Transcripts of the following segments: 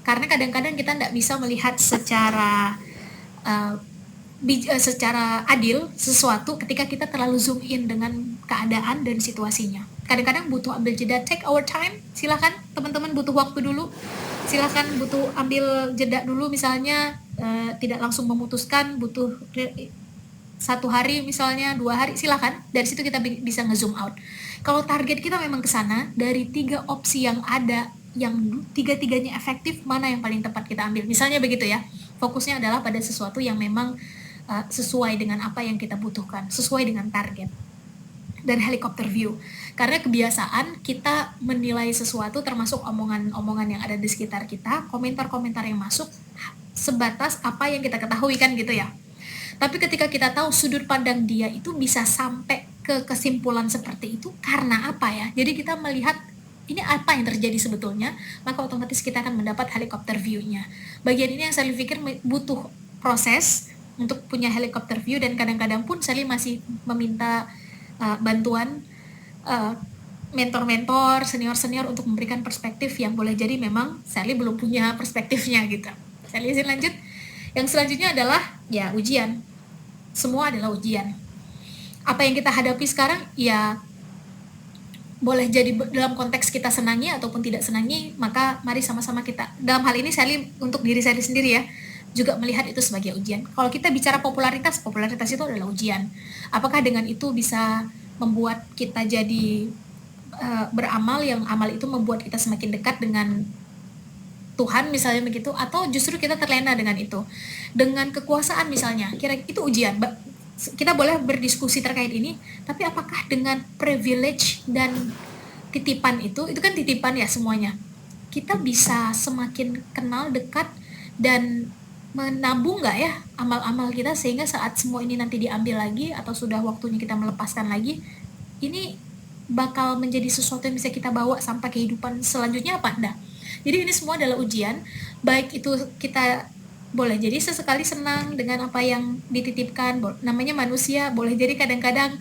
Karena kadang-kadang kita tidak bisa melihat secara secara adil sesuatu ketika kita terlalu zoom in dengan keadaan dan situasinya. Kadang-kadang butuh ambil jeda, take our time, silakan teman-teman butuh waktu dulu, silakan butuh ambil jeda dulu misalnya, tidak langsung memutuskan, butuh 1 hari misalnya, 2 hari, silakan, dari situ kita bisa nge-zoom out. Kalau target kita memang ke sana, dari 3 opsi yang ada, yang tiga-tiganya efektif, mana yang paling tepat kita ambil, misalnya begitu ya, fokusnya adalah pada sesuatu yang memang sesuai dengan apa yang kita butuhkan, sesuai dengan target. Dan helikopter view, karena kebiasaan kita menilai sesuatu termasuk omongan-omongan yang ada di sekitar kita, komentar-komentar yang masuk sebatas apa yang kita ketahui kan gitu ya. Tapi ketika kita tahu sudut pandang dia itu bisa sampai ke kesimpulan seperti itu karena apa ya, jadi kita melihat ini apa yang terjadi sebetulnya, maka otomatis kita akan mendapat helikopter view-nya. Bagian ini yang saya pikir butuh proses untuk punya helikopter view, dan kadang-kadang pun Sally masih meminta bantuan mentor-mentor, senior-senior untuk memberikan perspektif yang boleh jadi memang Sally belum punya perspektifnya gitu. Sally izin lanjut. Yang selanjutnya adalah ya ujian. Semua adalah ujian. Apa yang kita hadapi sekarang ya boleh jadi dalam konteks kita senangi ataupun tidak senangi, maka mari sama-sama kita, dalam hal ini Sally untuk diri Sally sendiri ya, juga melihat itu sebagai ujian. Kalau kita bicara popularitas itu adalah ujian. Apakah dengan itu bisa membuat kita jadi beramal, yang amal itu membuat kita semakin dekat dengan Tuhan misalnya begitu, atau justru kita terlena dengan itu, dengan kekuasaan misalnya, kira itu ujian. Kita boleh berdiskusi terkait ini, tapi apakah dengan privilege dan titipan itu kan titipan ya semuanya, kita bisa semakin kenal, dekat, dan menabung nggak ya amal-amal kita, sehingga saat semua ini nanti diambil lagi atau sudah waktunya kita melepaskan lagi, ini bakal menjadi sesuatu yang bisa kita bawa sampai kehidupan selanjutnya apa enggak. Jadi ini semua adalah ujian, baik itu kita boleh jadi sesekali senang dengan apa yang dititipkan, namanya manusia, boleh jadi kadang-kadang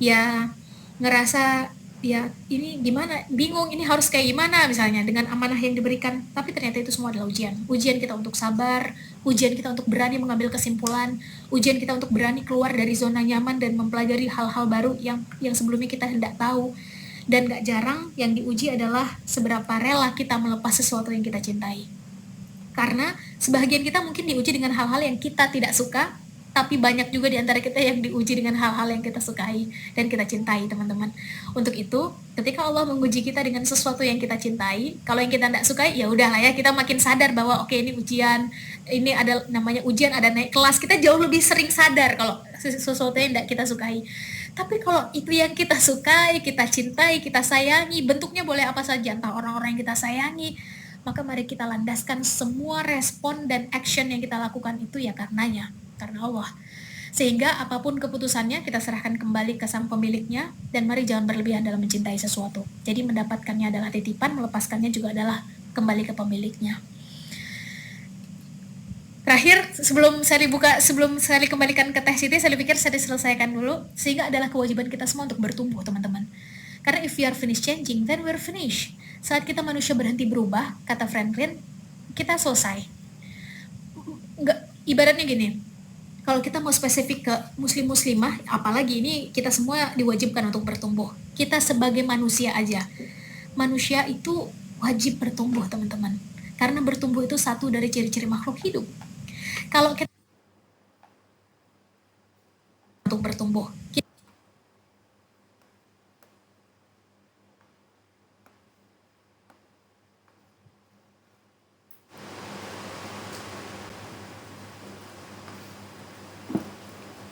ya ngerasa ya ini gimana, bingung ini harus kayak gimana misalnya dengan amanah yang diberikan, tapi ternyata itu semua adalah ujian kita untuk sabar, ujian kita untuk berani mengambil kesimpulan, ujian kita untuk berani keluar dari zona nyaman dan mempelajari hal-hal baru yang sebelumnya kita hendak tahu. Dan gak jarang yang diuji adalah seberapa rela kita melepas sesuatu yang kita cintai, karena sebagian kita mungkin diuji dengan hal-hal yang kita tidak suka, tapi banyak juga di antara kita yang diuji dengan hal-hal yang kita sukai dan kita cintai, teman-teman. Untuk itu, ketika Allah menguji kita dengan sesuatu yang kita cintai, kalau yang kita tidak sukai, ya udahlah ya, kita makin sadar bahwa oke, ini ujian, ini ada namanya ujian, ada naik kelas, kita jauh lebih sering sadar kalau sesuatu yang tidak kita sukai. Tapi kalau itu yang kita sukai, kita cintai, kita sayangi, bentuknya boleh apa saja, entah orang-orang yang kita sayangi, maka mari kita landaskan semua respon dan action yang kita lakukan itu ya karenanya, karena Allah. Sehingga apapun keputusannya kita serahkan kembali ke sang pemiliknya, dan mari jangan berlebihan dalam mencintai sesuatu. Jadi mendapatkannya adalah titipan, melepaskannya juga adalah kembali ke pemiliknya. Terakhir, sebelum saya kembalikan ke Teh Siti, saya pikir saya diselesaikan dulu, sehingga adalah kewajiban kita semua untuk bertumbuh, teman-teman. Karena if we are finished changing, then we're finished. Saat kita manusia berhenti berubah, kata Franklin, kita selesai. Nggak, ibaratnya gini, kalau kita mau spesifik ke muslim-muslimah, apalagi ini kita semua diwajibkan untuk bertumbuh. Kita sebagai manusia aja, manusia itu wajib bertumbuh, teman-teman. Karena bertumbuh itu satu dari ciri-ciri makhluk hidup. Kalau kita untuk bertumbuh,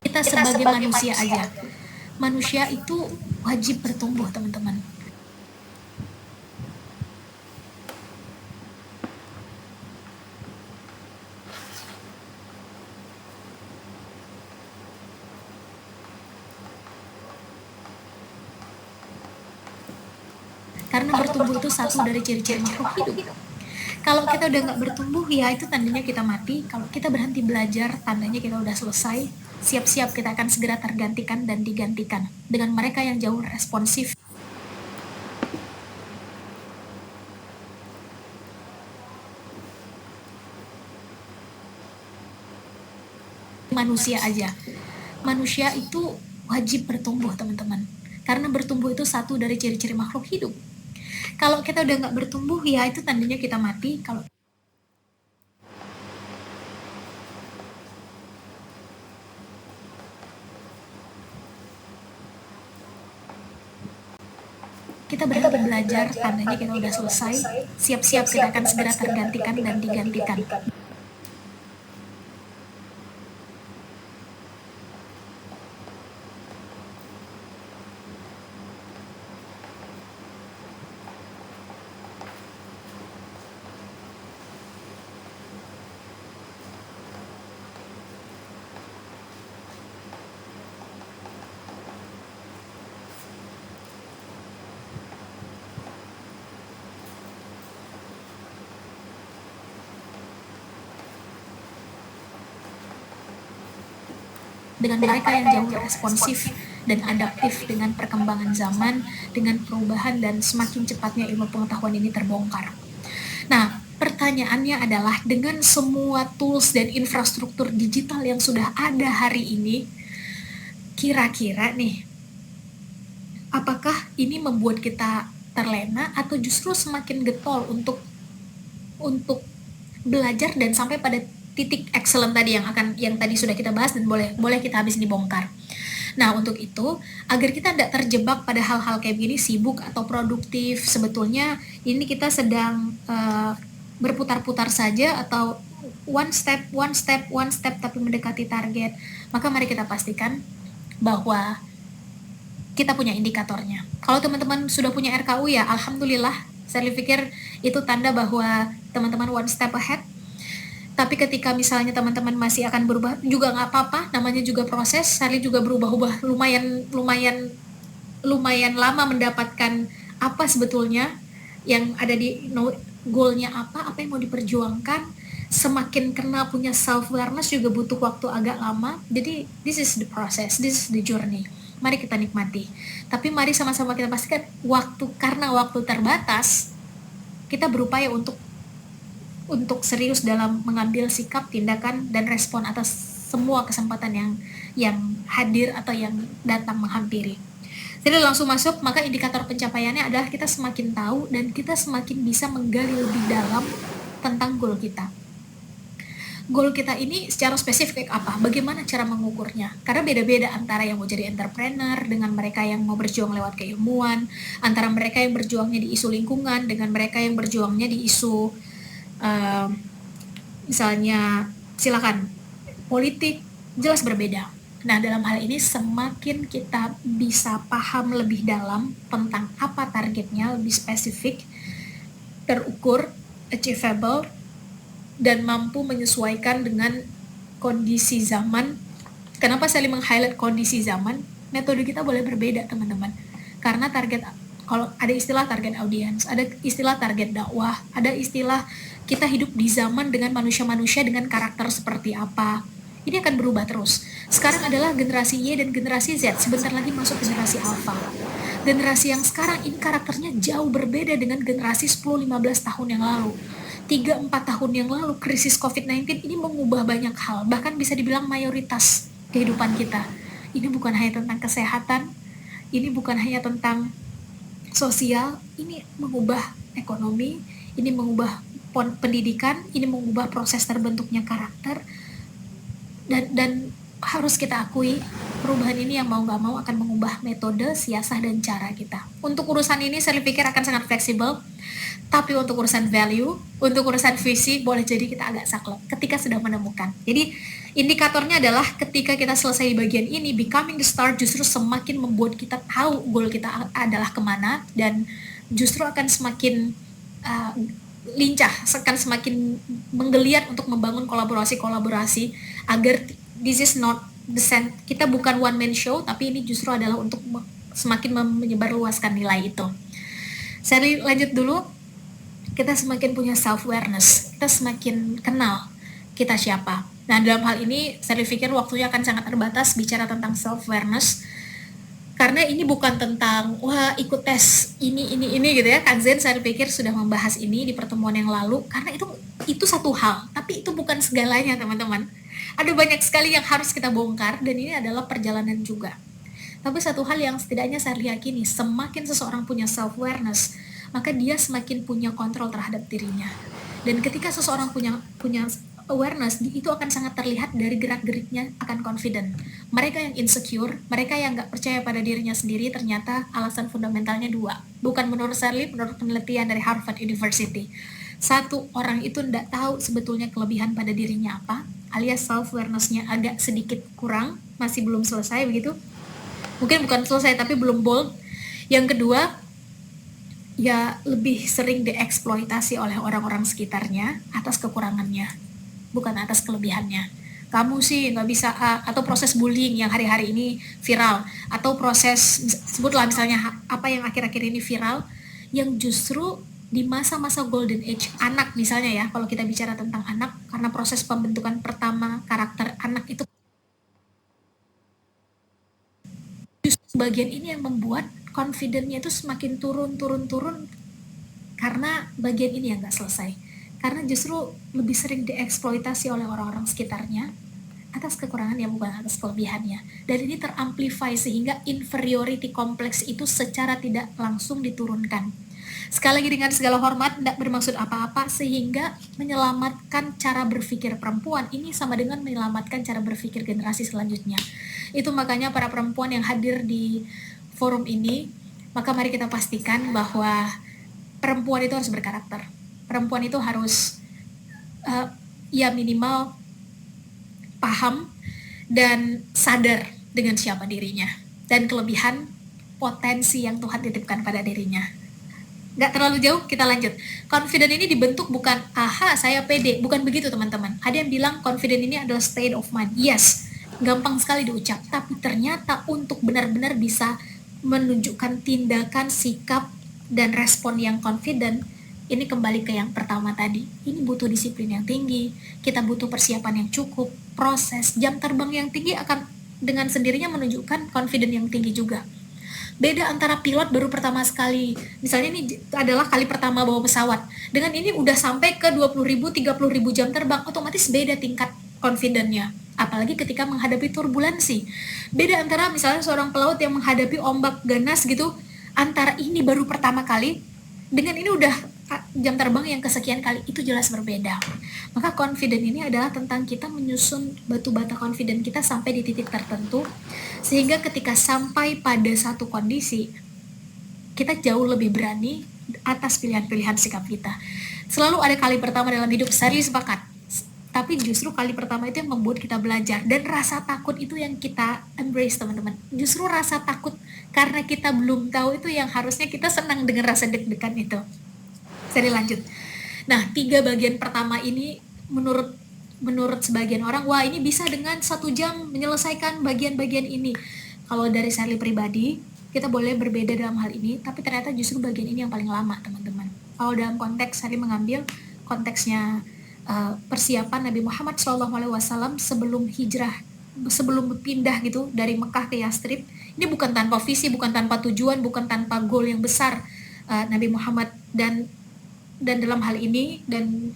kita sebagai manusia aja, manusia itu wajib bertumbuh, teman-teman. Karena bertumbuh itu satu dari ciri-ciri makhluk hidup. Kalau kita udah nggak bertumbuh, ya itu tandanya kita mati. Kalau kita berhenti belajar, tandanya kita udah selesai. Siap-siap kita akan segera tergantikan dan digantikan dengan mereka yang jauh responsif. manusia aja. Manusia itu wajib bertumbuh, teman-teman. Karena bertumbuh itu satu dari ciri-ciri makhluk hidup. Kalau kita udah nggak bertumbuh, ya itu tandanya kita mati. Kalau kita berhenti belajar, tandanya kita udah selesai. Siap-siap kita akan segera tergantikan dan digantikan. Dengan mereka yang jauh responsif dan adaptif dengan perkembangan zaman, dengan perubahan dan semakin cepatnya ilmu pengetahuan ini terbongkar. Nah, pertanyaannya adalah dengan semua tools dan infrastruktur digital yang sudah ada hari ini, kira-kira nih, apakah ini membuat kita terlena atau justru semakin getol untuk belajar dan sampai pada titik excellent tadi yang tadi sudah kita bahas dan boleh kita habis dibongkar. Nah, untuk itu, agar kita tidak terjebak pada hal-hal kayak gini, sibuk atau produktif, sebetulnya ini kita sedang berputar-putar saja atau one step, tapi mendekati target. Maka mari kita pastikan bahwa kita punya indikatornya. Kalau teman-teman sudah punya RKU, ya alhamdulillah, saya pikir itu tanda bahwa teman-teman one step ahead. Tapi ketika misalnya teman-teman masih akan berubah, juga nggak apa-apa, namanya juga proses. Sally juga berubah-ubah lumayan lama mendapatkan apa sebetulnya yang ada di goalnya apa yang mau diperjuangkan. Semakin kenal punya self-awareness juga butuh waktu agak lama. Jadi this is the process, this is the journey. Mari kita nikmati. Tapi mari sama-sama kita pastikan karena waktu terbatas, kita berupaya untuk serius dalam mengambil sikap, tindakan, dan respon atas semua kesempatan yang hadir atau yang datang menghampiri. Jadi langsung masuk, maka indikator pencapaiannya adalah kita semakin tahu dan kita semakin bisa menggali lebih dalam tentang goal kita. Goal kita ini secara spesifik apa? Bagaimana cara mengukurnya? Karena beda-beda antara yang mau jadi entrepreneur dengan mereka yang mau berjuang lewat keilmuan, antara mereka yang berjuangnya di isu lingkungan dengan mereka yang berjuangnya di isu misalnya silakan politik, jelas berbeda. Nah, dalam hal ini semakin kita bisa paham lebih dalam tentang apa targetnya, lebih spesifik, terukur, achievable, dan mampu menyesuaikan dengan kondisi zaman. Kenapa saya meng-highlight kondisi zaman? Metode kita boleh berbeda, teman-teman. Karena kalau ada istilah target audience, ada istilah target dakwah, ada istilah kita hidup di zaman dengan manusia-manusia dengan karakter seperti apa. Ini akan berubah terus. Sekarang adalah generasi Y dan generasi Z, sebentar lagi masuk generasi Alpha. Generasi yang sekarang ini karakternya jauh berbeda dengan generasi 10-15 tahun yang lalu. 3-4 tahun yang lalu, krisis COVID-19 ini mengubah banyak hal, bahkan bisa dibilang mayoritas kehidupan kita. Ini bukan hanya tentang kesehatan, ini bukan hanya tentang sosial, ini mengubah ekonomi, ini mengubah pendidikan, ini mengubah proses terbentuknya karakter, dan harus kita akui perubahan ini yang mau gak mau akan mengubah metode, siasah, dan cara kita. Untuk urusan ini saya pikir akan sangat fleksibel, tapi untuk urusan value, untuk urusan visi, boleh jadi kita agak saklek ketika sudah menemukan. Jadi indikatornya adalah ketika kita selesai di bagian ini, becoming the star justru semakin membuat kita tahu goal kita adalah kemana, dan justru akan semakin lincah, akan semakin menggeliat untuk membangun kolaborasi agar this is not the sense, kita bukan one man show, tapi ini justru adalah untuk semakin menyebarluaskan nilai itu. Saya lanjut dulu. Kita semakin punya self-awareness, kita semakin kenal kita siapa. Nah, dalam hal ini saya pikir waktunya akan sangat terbatas bicara tentang self-awareness, karena ini bukan tentang wah ikut tes ini gitu ya. Kak Zen saya pikir sudah membahas ini di pertemuan yang lalu, karena itu satu hal, tapi itu bukan segalanya, teman-teman. Ada banyak sekali yang harus kita bongkar dan ini adalah perjalanan juga. Tapi satu hal yang setidaknya saya yakini, semakin seseorang punya self-awareness, maka dia semakin punya kontrol terhadap dirinya. Dan ketika seseorang punya awareness, itu akan sangat terlihat dari gerak-geriknya akan confident. Mereka yang insecure, mereka yang nggak percaya pada dirinya sendiri, ternyata alasan fundamentalnya dua. Bukan menurut Sally, menurut penelitian dari Harvard University. Satu, orang itu tidak tahu sebetulnya kelebihan pada dirinya apa, alias self-awareness-nya agak sedikit kurang, masih belum selesai begitu. Mungkin bukan selesai, tapi belum bold. Yang kedua, ya lebih sering dieksploitasi oleh orang-orang sekitarnya atas kekurangannya, bukan atas kelebihannya. Kamu sih nggak bisa atau proses bullying yang hari-hari ini viral, atau proses, sebutlah misalnya apa yang akhir-akhir ini viral, yang justru di masa-masa golden age anak misalnya ya, kalau kita bicara tentang anak, karena proses pembentukan pertama karakter anak itu justru bagian ini yang membuat confidence-nya itu semakin turun karena bagian ini yang nggak selesai. Karena justru lebih sering dieksploitasi oleh orang-orang sekitarnya atas kekurangan yang bukan atas kelebihannya. Dan ini teramplify sehingga inferiority complex itu secara tidak langsung diturunkan. Sekali lagi dengan segala hormat, tidak bermaksud apa-apa, sehingga menyelamatkan cara berpikir perempuan ini sama dengan menyelamatkan cara berpikir generasi selanjutnya. Itu makanya para perempuan yang hadir di forum ini, maka mari kita pastikan bahwa perempuan itu harus berkarakter. Perempuan itu harus ya minimal paham dan sadar dengan siapa dirinya dan kelebihan potensi yang Tuhan titipkan pada dirinya. Nggak terlalu jauh, kita lanjut. Confident ini dibentuk bukan, aha saya pede, bukan begitu teman-teman. Ada yang bilang confident ini adalah state of mind. Yes, gampang sekali diucap, tapi ternyata untuk benar-benar bisa menunjukkan tindakan, sikap, dan respon yang confident, ini kembali ke yang pertama tadi. Ini butuh disiplin yang tinggi, kita butuh persiapan yang cukup, proses, jam terbang yang tinggi akan dengan sendirinya menunjukkan confident yang tinggi juga. Beda antara pilot baru pertama sekali, misalnya ini adalah kali pertama bawa pesawat, dengan ini udah sampai ke 20.000, 30.000 jam terbang, otomatis beda tingkat confident-nya. Apalagi ketika menghadapi turbulensi. Beda antara misalnya seorang pelaut yang menghadapi ombak ganas gitu, antara ini baru pertama kali, dengan ini udah jam terbang yang kesekian kali, itu jelas berbeda. Maka confident ini adalah tentang kita menyusun batu bata confident kita sampai di titik tertentu, sehingga ketika sampai pada satu kondisi, kita jauh lebih berani atas pilihan-pilihan sikap kita. Selalu ada kali pertama dalam hidup, saya sepakat. Tapi justru kali pertama itu yang membuat kita belajar. Dan rasa takut itu yang kita embrace teman-teman. Justru rasa takut karena kita belum tahu itu yang harusnya kita senang dengan rasa deg-degan itu. Saya lanjut. Nah, 3 bagian pertama ini menurut sebagian orang, wah ini bisa dengan 1 jam menyelesaikan bagian-bagian ini. Kalau dari Sally pribadi, kita boleh berbeda dalam hal ini, tapi ternyata justru bagian ini yang paling lama teman-teman. Kalau dalam konteks Sally mengambil konteksnya persiapan Nabi Muhammad SAW sebelum hijrah, sebelum pindah gitu dari Mekah ke Yathrib, ini bukan tanpa visi, bukan tanpa tujuan, bukan tanpa goal yang besar Nabi Muhammad dan dalam hal ini dan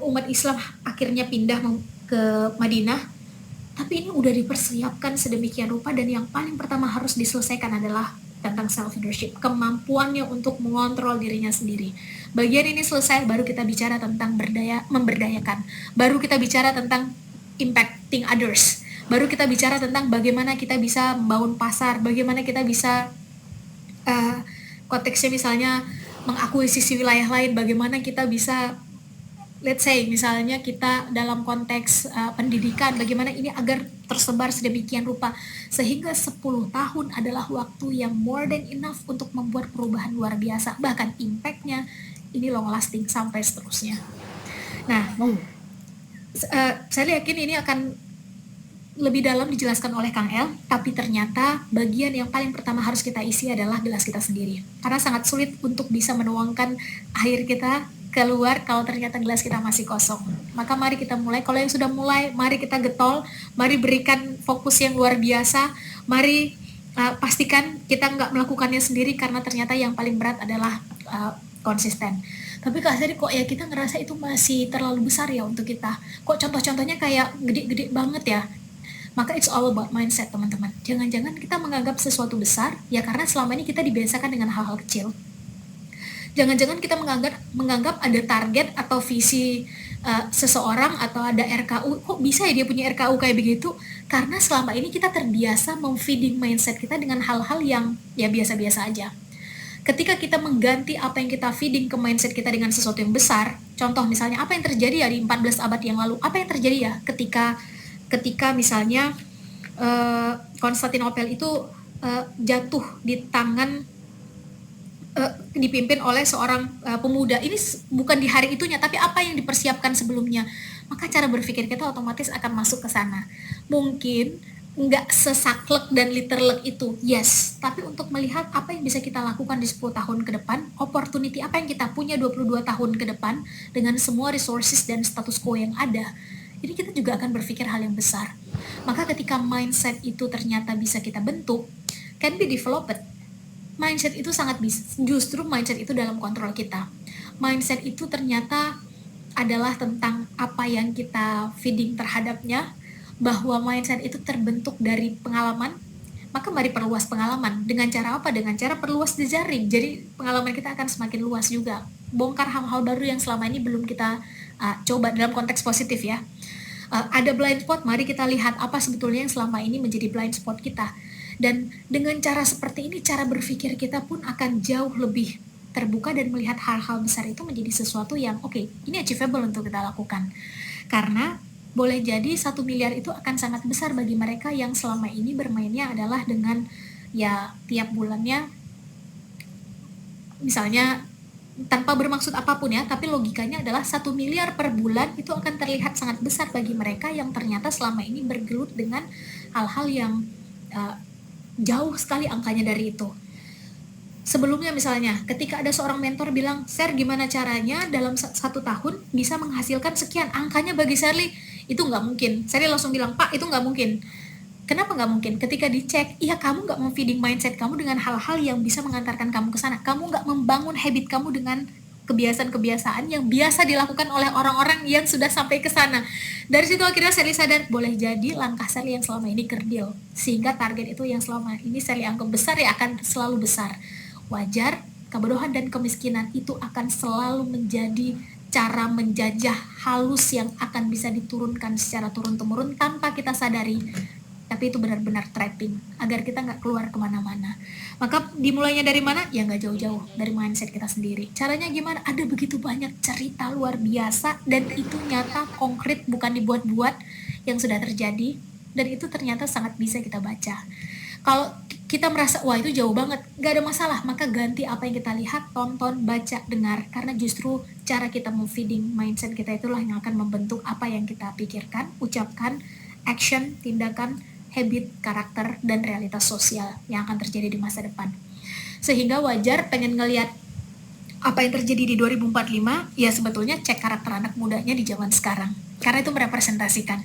umat Islam akhirnya pindah ke Madinah, tapi ini udah dipersiapkan sedemikian rupa dan yang paling pertama harus diselesaikan adalah tentang self leadership, kemampuannya untuk mengontrol dirinya sendiri. Bagian ini selesai, baru kita bicara tentang memberdayakan, baru kita bicara tentang impacting others, baru kita bicara tentang bagaimana kita bisa membangun pasar, bagaimana kita bisa konteksnya misalnya mengakuisisi wilayah lain, bagaimana kita bisa let's say misalnya kita dalam konteks pendidikan, bagaimana ini agar tersebar sedemikian rupa sehingga 10 tahun adalah waktu yang more than enough untuk membuat perubahan luar biasa, bahkan impactnya ini long lasting sampai seterusnya. Nah, saya yakin ini akan lebih dalam dijelaskan oleh Kang El, tapi ternyata bagian yang paling pertama harus kita isi adalah gelas kita sendiri. Karena sangat sulit untuk bisa menuangkan air kita keluar kalau ternyata gelas kita masih kosong. Maka mari kita mulai, kalau yang sudah mulai, mari kita getol, mari berikan fokus yang luar biasa, mari pastikan kita nggak melakukannya sendiri karena ternyata yang paling berat adalah konsisten. Tapi Kak Sari kok ya kita ngerasa itu masih terlalu besar ya untuk kita. Kok contoh-contohnya kayak gede-gede banget ya. Maka it's all about mindset teman-teman. Jangan-jangan kita menganggap sesuatu besar ya karena selama ini kita dibiasakan dengan hal-hal kecil. Jangan-jangan kita menganggap ada target atau visi seseorang atau ada RKU, kok bisa ya dia punya RKU kayak begitu? Karena selama ini kita terbiasa memfeeding mindset kita dengan hal-hal yang ya biasa-biasa aja. Ketika kita mengganti apa yang kita feeding ke mindset kita dengan sesuatu yang besar, contoh misalnya apa yang terjadi ya di 14 abad yang lalu, apa yang terjadi ya ketika misalnya Konstantinopel itu jatuh di tangan dipimpin oleh seorang pemuda. Ini bukan di hari itunya, tapi apa yang dipersiapkan sebelumnya. Maka cara berpikir kita otomatis akan masuk ke sana. Mungkin nggak sesaklek dan literlek itu, yes. Tapi untuk melihat apa yang bisa kita lakukan di 10 tahun ke depan, opportunity apa yang kita punya 22 tahun ke depan, dengan semua resources dan status quo yang ada, ini kita juga akan berpikir hal yang besar. Maka ketika mindset itu ternyata bisa kita bentuk, can be developed. Mindset itu sangat bisa, justru mindset itu dalam kontrol kita. Mindset itu ternyata adalah tentang apa yang kita feeding terhadapnya, bahwa mindset itu terbentuk dari pengalaman, maka mari perluas pengalaman. Dengan cara apa? Dengan cara perluas jejaring. Jadi pengalaman kita akan semakin luas juga. Bongkar hal-hal baru yang selama ini belum kita coba dalam konteks positif ya. Ada blind spot, mari kita lihat apa sebetulnya yang selama ini menjadi blind spot kita. Dan dengan cara seperti ini, cara berpikir kita pun akan jauh lebih terbuka dan melihat hal-hal besar itu menjadi sesuatu yang oke, ini achievable untuk kita lakukan. Karena boleh jadi 1 miliar itu akan sangat besar bagi mereka yang selama ini bermainnya adalah dengan ya tiap bulannya misalnya tanpa bermaksud apapun ya, tapi logikanya adalah 1 miliar per bulan itu akan terlihat sangat besar bagi mereka yang ternyata selama ini bergelut dengan hal-hal yang jauh sekali angkanya dari itu. Sebelumnya misalnya, ketika ada seorang mentor bilang, Sher gimana caranya dalam 1 tahun bisa menghasilkan sekian, angkanya bagi Sherly itu nggak mungkin. Sherly langsung bilang, Pak itu nggak mungkin. Kenapa nggak mungkin? Ketika dicek, iya kamu nggak memfeeding mindset kamu dengan hal-hal yang bisa mengantarkan kamu ke sana. Kamu nggak membangun habit kamu dengan kebiasaan-kebiasaan yang biasa dilakukan oleh orang-orang yang sudah sampai ke sana. Dari situ akhirnya Sherly sadar, boleh jadi langkah Sherly yang selama ini kerdil. Sehingga target itu yang selama ini Sherly anggap besar ya akan selalu besar. Wajar, kebodohan dan kemiskinan itu akan selalu menjadi cara menjajah halus yang akan bisa diturunkan secara turun-temurun tanpa kita sadari. Tapi itu benar-benar trapping, agar kita nggak keluar kemana-mana. Maka dimulainya dari mana? Ya nggak jauh-jauh, dari mindset kita sendiri. Caranya gimana? Ada begitu banyak cerita luar biasa, dan itu nyata, konkret, bukan dibuat-buat, yang sudah terjadi, dan itu ternyata sangat bisa kita baca. Kalau kita merasa, wah itu jauh banget, gak ada masalah, maka ganti apa yang kita lihat, tonton, baca, dengar, karena justru cara kita memfeeding mindset kita itulah yang akan membentuk apa yang kita pikirkan, ucapkan, action, tindakan, habit, karakter, dan realitas sosial yang akan terjadi di masa depan. Sehingga wajar pengen ngelihat apa yang terjadi di 2045, ya sebetulnya cek karakter anak mudanya di zaman sekarang, karena itu merepresentasikan.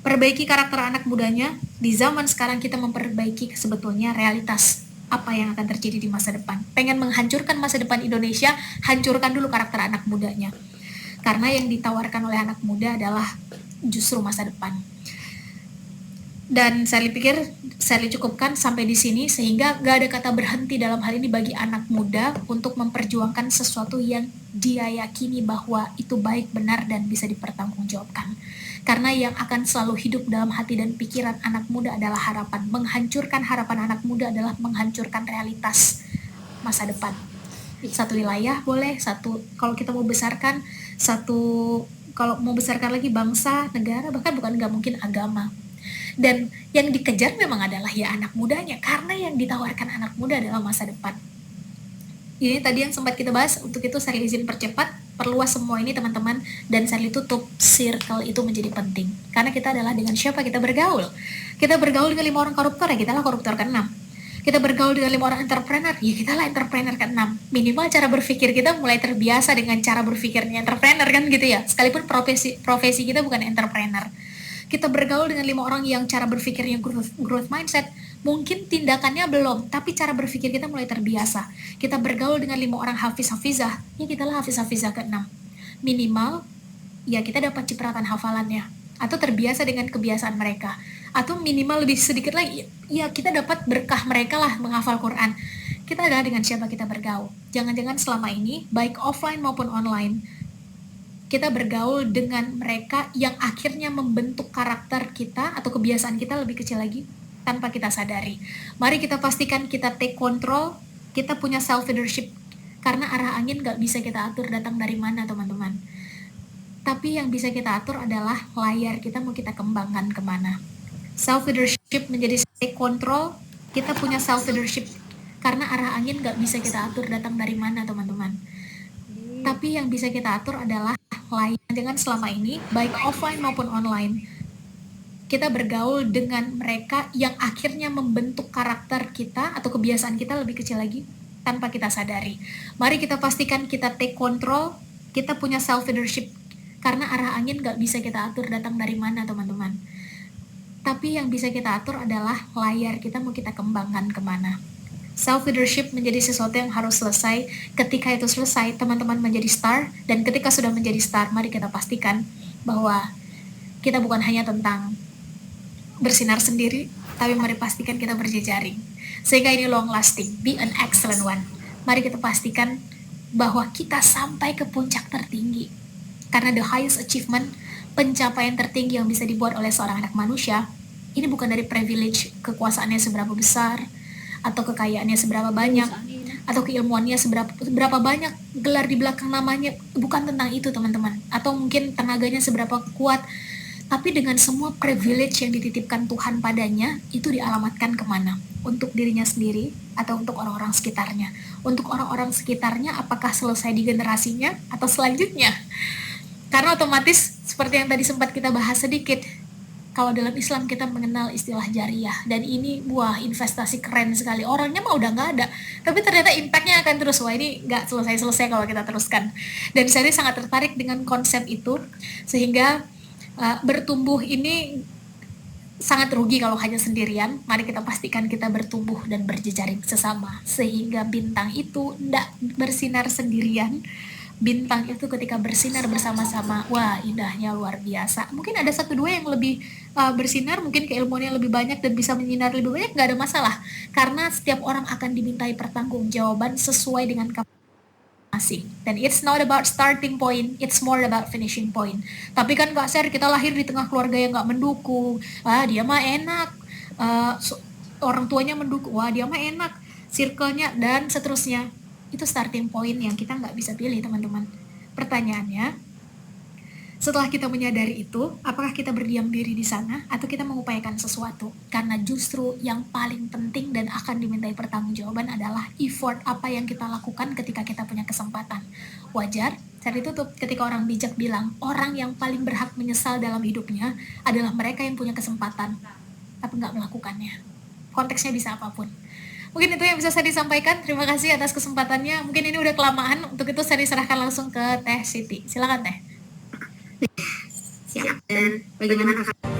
Perbaiki karakter anak mudanya, di zaman sekarang kita memperbaiki sebetulnya realitas apa yang akan terjadi di masa depan. Pengen menghancurkan masa depan Indonesia, hancurkan dulu karakter anak mudanya. Karena yang ditawarkan oleh anak muda adalah justru masa depan. Dan saya cukupkan sampai di sini, sehingga gak ada kata berhenti dalam hal ini bagi anak muda untuk memperjuangkan sesuatu yang dia yakini bahwa itu baik, benar, dan bisa dipertanggungjawabkan. Karena yang akan selalu hidup dalam hati dan pikiran anak muda adalah harapan. Menghancurkan harapan anak muda adalah menghancurkan realitas masa depan. Satu wilayah boleh, kalau kita mau besarkan kalau mau besarkan lagi bangsa, negara, bahkan bukan nggak mungkin agama. Dan yang dikejar memang adalah ya anak mudanya, karena yang ditawarkan anak muda adalah masa depan. Ini tadi yang sempat kita bahas, untuk itu saya izin percepat, perluas semua ini teman-teman, dan saya tutup circle itu menjadi penting. Karena kita adalah dengan siapa kita bergaul. Kita bergaul dengan 5 orang koruptor, ya kita lah koruptor ke-6. Kita bergaul dengan 5 orang entrepreneur, ya kita lah entrepreneur ke-6. Minimal cara berpikir kita mulai terbiasa dengan cara berpikirnya entrepreneur kan gitu ya. Sekalipun profesi kita bukan entrepreneur. Kita bergaul dengan 5 orang yang cara berpikirnya growth mindset, Mungkin tindakannya belum, tapi cara berpikir kita mulai terbiasa. Kita bergaul dengan 5 orang hafiz-hafizah, ya kitalah hafiz-hafizah ke-6. Minimal, ya kita dapat cipratan hafalannya. Atau terbiasa dengan kebiasaan mereka. Atau minimal lebih sedikit lagi, ya kita dapat berkah mereka lah menghafal Quran. Kita adalah dengan siapa kita bergaul. Jangan-jangan selama ini, baik offline maupun online, kita bergaul dengan mereka yang akhirnya membentuk karakter kita atau kebiasaan kita lebih kecil lagi tanpa kita sadari. Mari kita pastikan kita take control, kita punya self leadership, karena arah angin gak bisa kita atur datang dari mana teman-teman. Tapi yang bisa kita atur adalah layar kita mau kita kembangkan kemana. Self leadership menjadi take control, kita punya self leadership, karena arah angin gak bisa kita atur datang dari mana teman-teman. Tapi yang bisa kita atur adalah layar. Jangan selama ini, baik offline maupun online, kita bergaul dengan mereka yang akhirnya membentuk karakter kita atau kebiasaan kita lebih kecil lagi tanpa kita sadari. Mari kita pastikan kita take control, kita punya self leadership, karena arah angin gak bisa kita atur datang dari mana teman-teman. Tapi yang bisa kita atur adalah layar kita mau kita kembangkan kemana. Self leadership menjadi sesuatu yang harus selesai. Ketika itu selesai, teman-teman menjadi star, dan ketika sudah menjadi star, mari kita pastikan bahwa kita bukan hanya tentang bersinar sendiri, tapi mari pastikan kita berjejaring sehingga ini long lasting, be an excellent one. Mari kita pastikan bahwa kita sampai ke puncak tertinggi, karena the highest achievement, pencapaian tertinggi yang bisa dibuat oleh seorang anak manusia, ini bukan dari privilege kekuasaannya seberapa besar, atau kekayaannya seberapa banyak, atau keilmuannya seberapa banyak, gelar di belakang namanya, bukan tentang itu teman-teman, atau mungkin tenaganya seberapa kuat, tapi dengan semua privilege yang dititipkan Tuhan padanya, itu dialamatkan kemana? Untuk dirinya sendiri atau untuk orang-orang sekitarnya? Untuk orang-orang sekitarnya apakah selesai di generasinya atau selanjutnya? Karena otomatis seperti yang tadi sempat kita bahas sedikit, kalau dalam Islam kita mengenal istilah jariyah, dan ini investasi keren sekali. Orangnya mah udah nggak ada, tapi ternyata impactnya akan terus. Wah, ini nggak selesai-selesai kalau kita teruskan. Dan saya sangat tertarik dengan konsep itu, sehingga bertumbuh ini sangat rugi kalau hanya sendirian. Mari kita pastikan kita bertumbuh dan berjejaring sesama, sehingga bintang itu tidak bersinar sendirian. Bintang itu ketika bersinar bersama-sama, wah indahnya luar biasa. Mungkin ada 1-2 yang lebih bersinar, mungkin keilmuannya lebih banyak dan bisa menyinar lebih banyak, gak ada masalah. Karena setiap orang akan dimintai pertanggungjawaban sesuai dengan masing. Dan it's not about starting point, it's more about finishing point. Tapi kan Kak Ser, kita lahir di tengah keluarga yang gak mendukung. Dia mah enak. Orang tuanya mendukung, wah dia mah enak. Circle-nya dan seterusnya. Itu starting point yang kita nggak bisa pilih teman-teman. Pertanyaannya, setelah kita menyadari itu, apakah kita berdiam diri di sana atau kita mengupayakan sesuatu? Karena justru yang paling penting dan akan dimintai pertanggungjawaban adalah effort apa yang kita lakukan ketika kita punya kesempatan. Wajar, saat itu tuh ketika orang bijak bilang, orang yang paling berhak menyesal dalam hidupnya adalah mereka yang punya kesempatan, tapi nggak melakukannya. Konteksnya bisa apapun. Mungkin itu yang bisa saya disampaikan. Terima kasih atas kesempatannya. Mungkin ini udah kelamaan. Untuk itu saya diserahkan langsung ke Teh Siti. Silakan Teh. Siap. Dan bagaimana Kakak